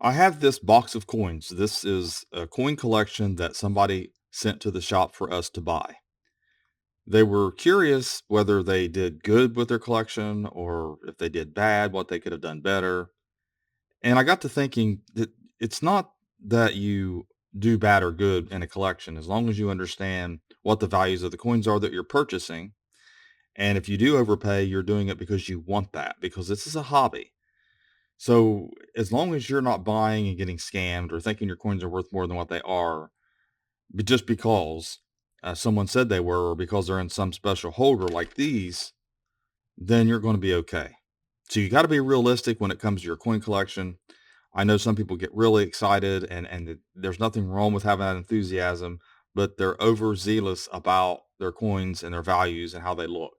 I have this box of coins. This is a coin collection that somebody sent to the shop for us to buy. They were curious whether they did good with their collection or if they did bad, what they could have done better. And I got to thinking that it's not that you do bad or good in a collection, as long as you understand what the values of the coins are that you're purchasing. And if you do overpay, you're doing it because you want that, because this is a hobby. So as long as you're not buying and getting scammed or thinking your coins are worth more than what they are, but just because someone said they were, or because they're in some special holder like these, then you're going to be okay. So you got to be realistic when it comes to your coin collection. I know some people get really excited, and there's nothing wrong with having that enthusiasm, but they're overzealous about their coins and their values and how they look.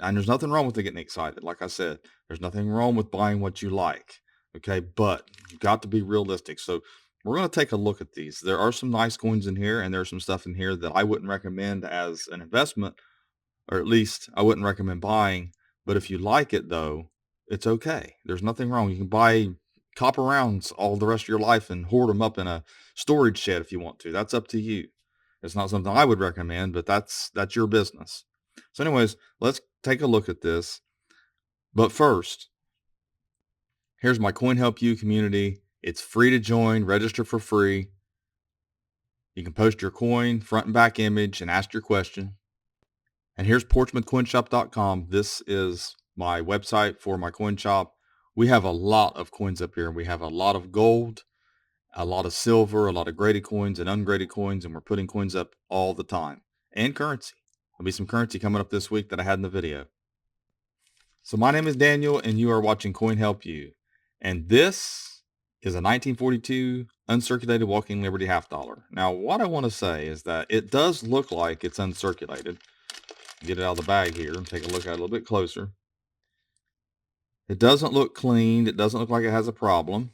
And there's nothing wrong with it getting excited. Like I said, there's nothing wrong with buying what you like. Okay. But you got to be realistic. So we're going to take a look at these. There are some nice coins in here, and there's some stuff in here that I wouldn't recommend as an investment, or at least I wouldn't recommend buying. But if you like it, though, it's okay. There's nothing wrong. You can buy copper rounds all the rest of your life and hoard them up in a storage shed if you want to. That's up to you. It's not something I would recommend, but that's your business. So, anyways, let's take a look at this. But first, here's my Coin Help You community. It's free to join, register for free. You can post your coin, front and back image, and ask your question. And here's portsmouthcoinshop.com. This is my website for my coin shop. We have a lot of coins up here. We have a lot of gold, a lot of silver, a lot of graded coins and ungraded coins, and we're putting coins up all the time. And currency. There'll be some currency coming up this week that I had in the video. So my name is Daniel, and you are watching Coin Help You. And this is a 1942 uncirculated Walking Liberty half dollar. Now, what I want to say is that it does look like it's uncirculated. Get it out of the bag here and take a look at it a little bit closer. It doesn't look cleaned. It doesn't look like it has a problem.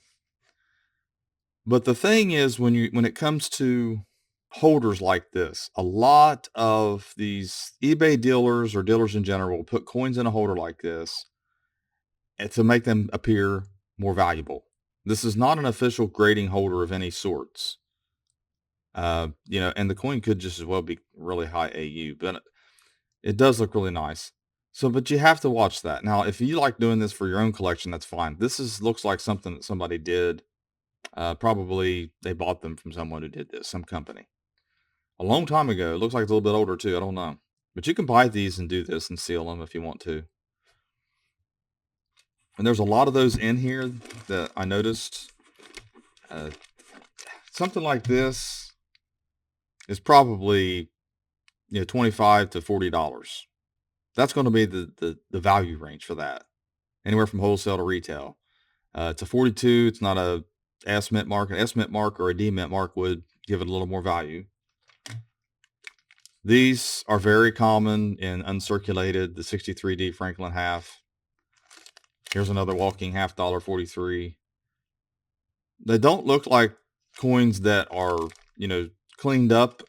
But the thing is, when it comes to holders like this, a lot of these eBay dealers or dealers in general will put coins in a holder like this and to make them appear more valuable. This is not an official grading holder of any sorts. And the coin could just as well be really high AU, but it does look really nice. So, but you have to watch that. Now, if you like doing this for your own collection, that's fine. Looks like something that somebody did. Probably they bought them from someone who did this, some company. A long time ago. It looks like it's a little bit older too. I don't know. But you can buy these and do this and seal them if you want to. And there's a lot of those in here that I noticed. Uh, Something like this is probably $25 to $40. That's going to be the value range for that, anywhere from wholesale to retail. To 42, it's not a S mint mark. An S mint mark or a D mint mark would give it a little more value. These are very common in uncirculated, the 63D Franklin half. Here's another walking half dollar 43. They don't look like coins that are, cleaned up,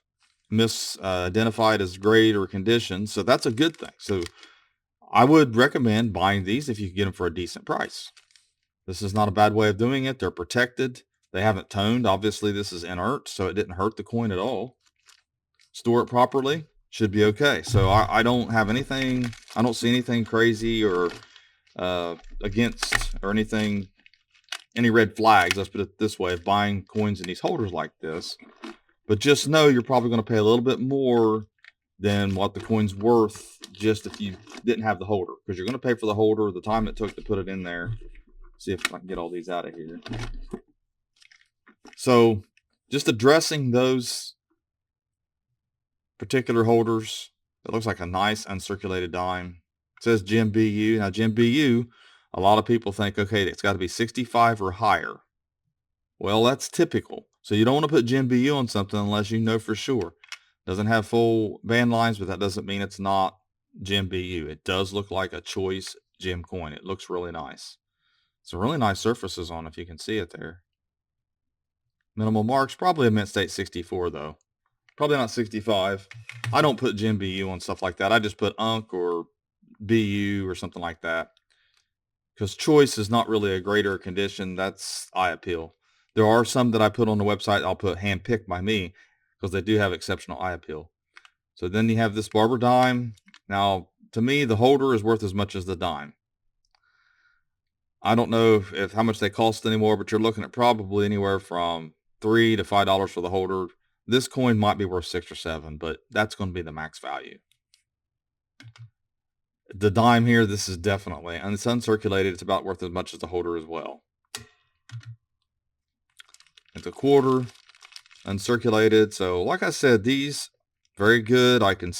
misidentified as grade or condition. So that's a good thing. So I would recommend buying these if you can get them for a decent price. This is not a bad way of doing it. They're protected. They haven't toned. Obviously, this is inert, so it didn't hurt the coin at all. Store it properly, should be okay. So I don't have anything, I don't see anything crazy or against or anything, any red flags, let's put it this way, of buying coins in these holders like this. But just know you're probably going to pay a little bit more than what the coin's worth just if you didn't have the holder, because you're going to pay for the holder, the time it took to put it in there. See if I can get all these out of here. So just addressing those particular holders, it looks like a nice uncirculated dime. It says Jim BU. Now, Jim BU, a lot of people think, okay, it's got to be 65 or higher. Well, that's typical. So you don't want to put Jim BU on something unless you know for sure. Doesn't have full band lines, but that doesn't mean it's not Jim BU. It does look like a choice Jim coin. It looks really nice. Some really nice surfaces on, if you can see it there. Minimal marks, probably a mint state 64 though. Probably not 65. I don't put Jim BU on stuff like that. I just put UNC or BU or something like that, because choice is not really a greater condition. That's eye appeal. There are some that I put on the website. I'll put handpicked by me because they do have exceptional eye appeal. So then you have this Barber dime. Now, to me, the holder is worth as much as the dime. I don't know if how much they cost anymore, but you're looking at probably anywhere from $3 to $5 for the holder. This coin might be worth 6 or 7, but that's going to be the max value. The dime here, this is definitely, and it's uncirculated. It's about worth as much as the holder as well. It's a quarter, uncirculated. So, like I said, these very good. I can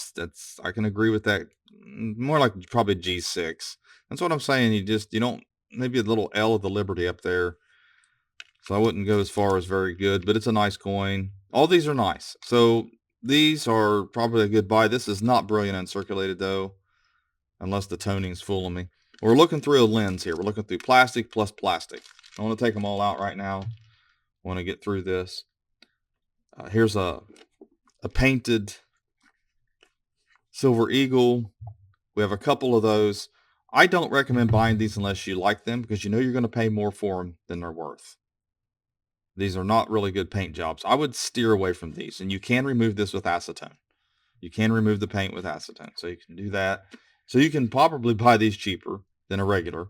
agree with that. More like probably G6. That's what I'm saying. You don't, maybe a little L of the Liberty up there. So I wouldn't go as far as very good, but it's a nice coin. All these are nice. So these are probably a good buy. This is not brilliant uncirculated though, unless the toning's fooling me. We're looking through a lens here. We're looking through plastic plus plastic. I want to take them all out right now. I want to get through this. Here's a painted Silver Eagle. We have a couple of those. I don't recommend buying these unless you like them because you know you're going to pay more for them than they're worth. These are not really good paint jobs. I would steer away from these, and you can remove this with acetone. You can remove the paint with acetone, so you can do that. So you can probably buy these cheaper than a regular,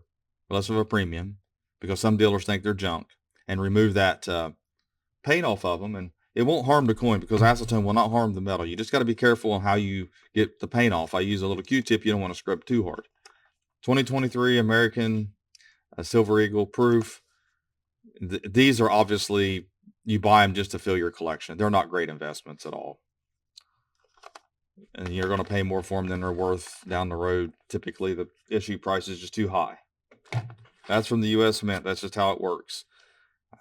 less of a premium, because some dealers think they're junk, and remove that paint off of them, and it won't harm the coin because acetone will not harm the metal. You just got to be careful on how you get the paint off. I use a little Q-tip. You don't want to scrub too hard. 2023 American Silver Eagle proof. These are obviously, you buy them just to fill your collection. They're not great investments at all. And you're going to pay more for them than they're worth down the road. Typically, the issue price is just too high. That's from the U.S. Mint. That's just how it works.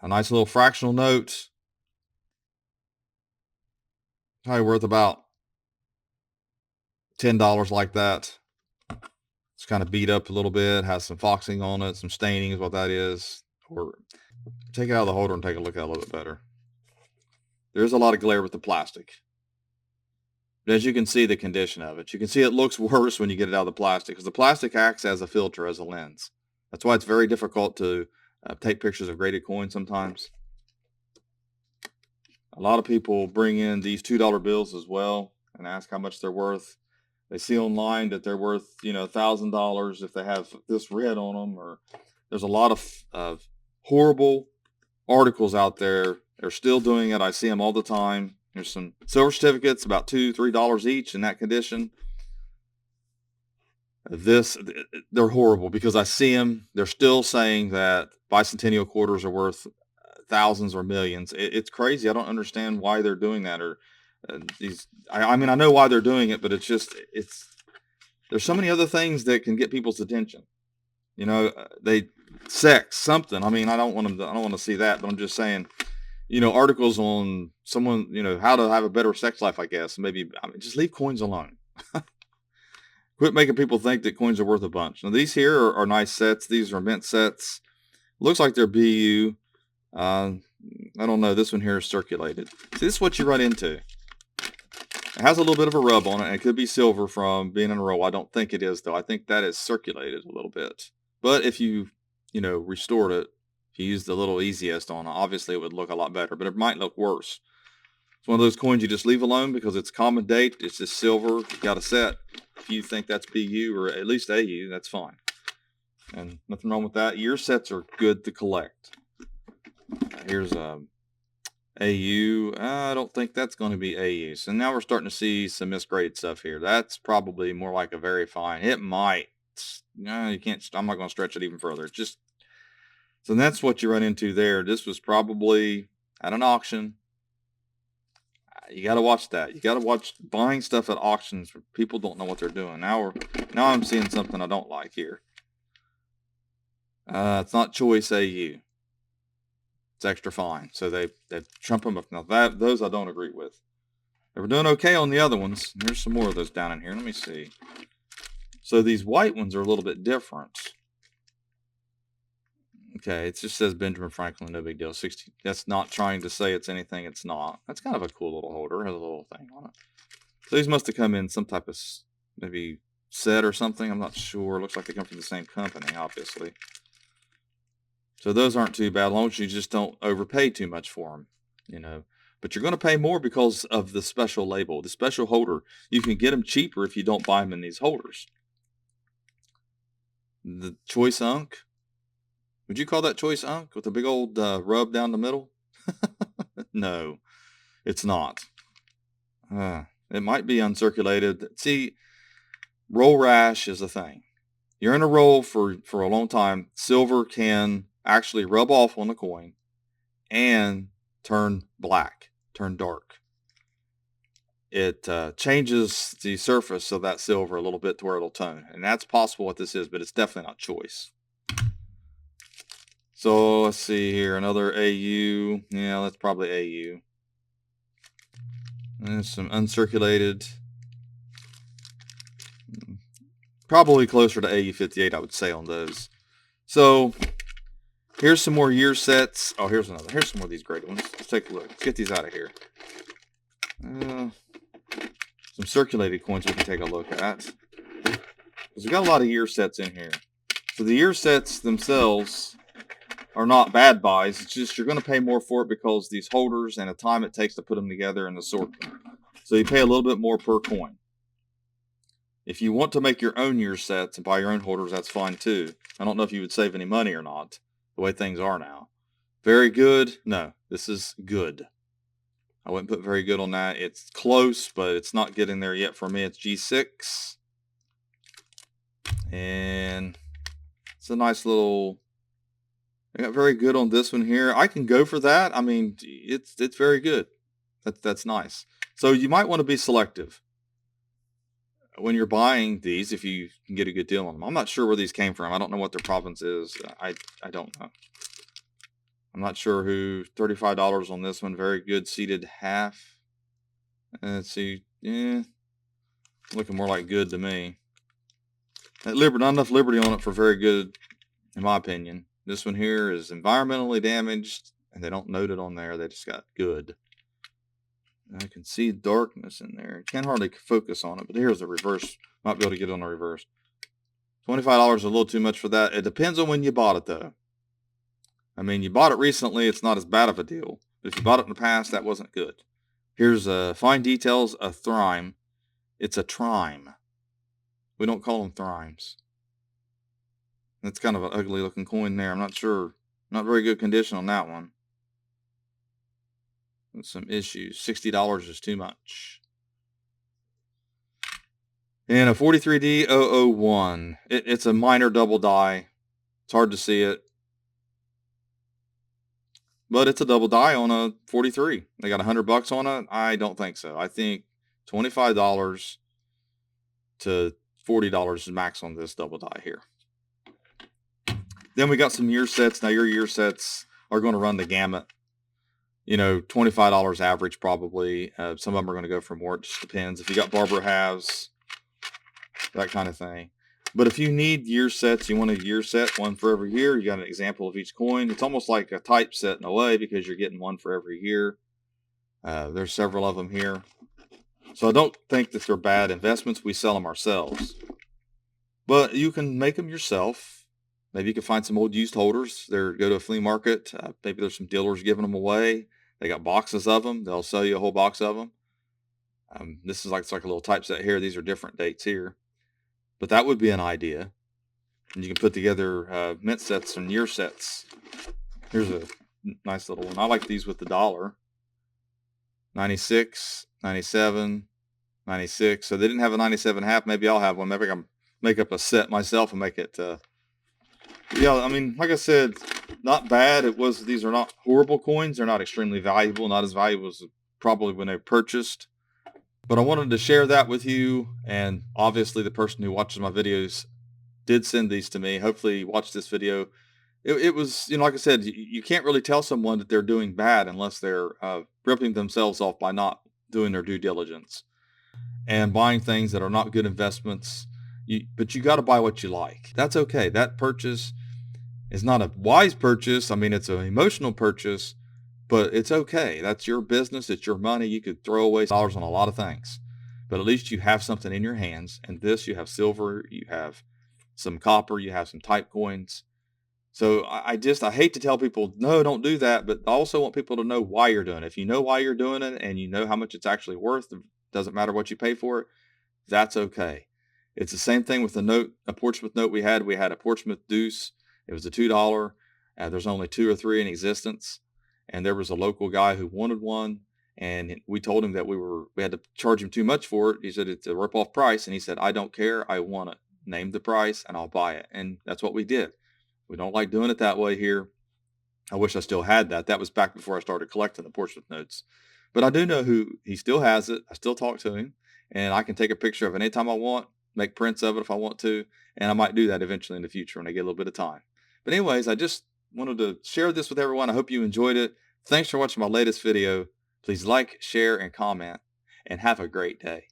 A nice little fractional note. Probably worth about $10 like that. It's kind of beat up a little bit. Has some foxing on it. Some staining is what that is. Or take it out of the holder and take a look at it a little bit better. There's a lot of glare with the plastic. But as you can see the condition of it, you can see it looks worse when you get it out of the plastic because the plastic acts as a filter, as a lens. That's why it's very difficult to take pictures of graded coins sometimes. A lot of people bring in these $2 bills as well and ask how much they're worth. They see online that they're worth, $1,000 if they have this red on them. Or there's a lot of horrible articles out there. They're still doing it. I see them all the time. There's some silver certificates, about $2, $3 each in that condition. They're horrible because I see them. They're still saying that bicentennial quarters are worth thousands or millions. It's crazy. I don't understand why they're doing that. Or I mean, I know why they're doing it, but there's so many other things that can get people's attention. Sex, something. I mean, I don't want to see that, but I'm just saying, articles on someone, how to have a better sex life, I guess. Maybe, just leave coins alone. Quit making people think that coins are worth a bunch. Now, these here are nice sets. These are mint sets. Looks like they're BU. I don't know. This one here is circulated. See, this is what you run into. It has a little bit of a rub on it, and it could be silver from being in a row. I don't think it is, though. I think that is circulated a little bit. But if you, restored it, if you used the little easiest on it, obviously it would look a lot better, but it might look worse. It's one of those coins you just leave alone because it's common date. It's just silver. You got a set. If you think that's BU or at least AU, that's fine. And nothing wrong with that. Your sets are good to collect. Here's AU. I don't think that's going to be AU. So now we're starting to see some misgraded stuff here. That's probably more like a very fine. It might. No, you can't. I'm not going to stretch it even further. So that's what you run into there. This was probably at an auction. You got to watch that. You got to watch buying stuff at auctions where people don't know what they're doing. Now I'm seeing something I don't like here. It's not choice AU. It's extra fine. So they trump them up. Now those I don't agree with. They were doing okay on the other ones. There's some more of those down in here. Let me see. So these white ones are a little bit different. Okay, it just says Benjamin Franklin, no big deal. 60. That's not trying to say it's anything it's not. That's kind of a cool little holder. It has a little thing on it. So these must have come in some type of maybe set or something. I'm not sure. Looks like they come from the same company, obviously. So those aren't too bad, as long as you just don't overpay too much for them, you know. But you're going to pay more because of the special label, the special holder. You can get them cheaper if you don't buy them in these holders. The Choice Unk. Would you call that Choice Unk with a big old rub down the middle? No, it's not. It might be uncirculated. See, roll rash is a thing. You're in a roll for a long time. Silver can actually rub off on the coin and turn black, turn dark. It changes the surface of that silver a little bit to where it'll tone. And that's possible what this is, but it's definitely not Choice. So let's see here. Another AU. Yeah, that's probably AU. And some uncirculated. Probably closer to AU58, I would say, on those. So here's some more year sets. Oh, here's another. Here's some more of these great ones. Let's take a look. Let's get these out of here. Some circulated coins we can take a look at. Because we've got a lot of year sets in here. So the year sets themselves are not bad buys. It's just you're going to pay more for it because these holders and the time it takes to put them together and to sort them. So you pay a little bit more per coin. If you want to make your own year sets and buy your own holders, that's fine too. I don't know if you would save any money or not, the way things are now. Very good? No, this is good. I wouldn't put very good on that. It's close, but it's not getting there yet for me. It's G6. And it's a nice little... I got very good on this one here. I can go for that. I mean, it's very good. That's nice. So you might want to be selective when you're buying these, if you can get a good deal on them. I'm not sure where these came from. I don't know what their province is. I don't know. I'm not sure who. $35 on this one. Very good seated half. Let's see. Yeah, looking more like good to me. That Liberty, not enough Liberty on it for very good, in my opinion. This one here is environmentally damaged, and they don't note it on there. They just got good. I can see darkness in there. Can't hardly focus on it, but here's the reverse. Might be able to get it on the reverse. $25 is a little too much for that. It depends on when you bought it, though. I mean, you bought it recently, it's not as bad of a deal. But if you bought it in the past, that wasn't good. Here's Fine Details, a Thrime. It's a Trime. We don't call them Thrimes. That's kind of an ugly looking coin there. I'm not sure. Not very good condition on that one. Some issues. $60 is too much. And a 43D001. It's a minor double die. It's hard to see it. But it's a double die on a 43. They got $100 on it? I don't think so. I think $25 to $40 is max on this double die here. Then we got some year sets. Now your year sets are going to run the gamut. You know, $25 average probably. Some of them are going to go for more. It just depends. If you got Barber halves, that kind of thing. But if you need year sets, you want a year set, one for every year. You got an example of each coin. It's almost like a type set in a way because you're getting one for every year. There's several of them here. So I don't think that they're bad investments. We sell them ourselves. But you can make them yourself. Maybe you can find some old used holders. Go to a flea market. Maybe there's some dealers giving them away. They got boxes of them. They'll sell you a whole box of them. This is it's like a little typeset here. These are different dates here. But that would be an idea. And you can put together mint sets and year sets. Here's a nice little one. I like these with the dollar. 96, 97, 96. So they didn't have a 97 half. Maybe I'll have one. Maybe I can make up a set myself and make it... yeah, I mean, like I said, not bad. These are not horrible coins. They're not extremely valuable, not as valuable as probably when they were purchased. But I wanted to share that with you. And obviously the person who watches my videos did send these to me. Hopefully you watched this video. It was, like I said, you can't really tell someone that they're doing bad unless they're ripping themselves off by not doing their due diligence and buying things that are not good investments. But you got to buy what you like. That's okay. That purchase is not a wise purchase. I mean, it's an emotional purchase, but it's okay. That's your business. It's your money. You could throw away dollars on a lot of things. but at least you have something in your hands. And this, you have silver, you have some copper, you have some type coins. So I hate to tell people, no, don't do that. But I also want people to know why you're doing it. If you know why you're doing it and you know how much it's actually worth, it doesn't matter what you pay for it, that's okay. It's the same thing with the note, a Portsmouth note we had. We had a Portsmouth deuce. It was a $2. There's only 2 or 3 in existence. And there was a local guy who wanted one. And we told him that we had to charge him too much for it. He said, it's a rip-off price. And he said, I don't care. I want it. Name the price and I'll buy it. And that's what we did. We don't like doing it that way here. I wish I still had that. That was back before I started collecting the Portsmouth notes. But I do know who he still has it. I still talk to him, and I can take a picture of it anytime I want, make prints of it if I want to, and I might do that eventually in the future when I get a little bit of time. But anyways, I just wanted to share this with everyone. I hope you enjoyed it. Thanks for watching my latest video. Please like, share, and comment, and have a great day.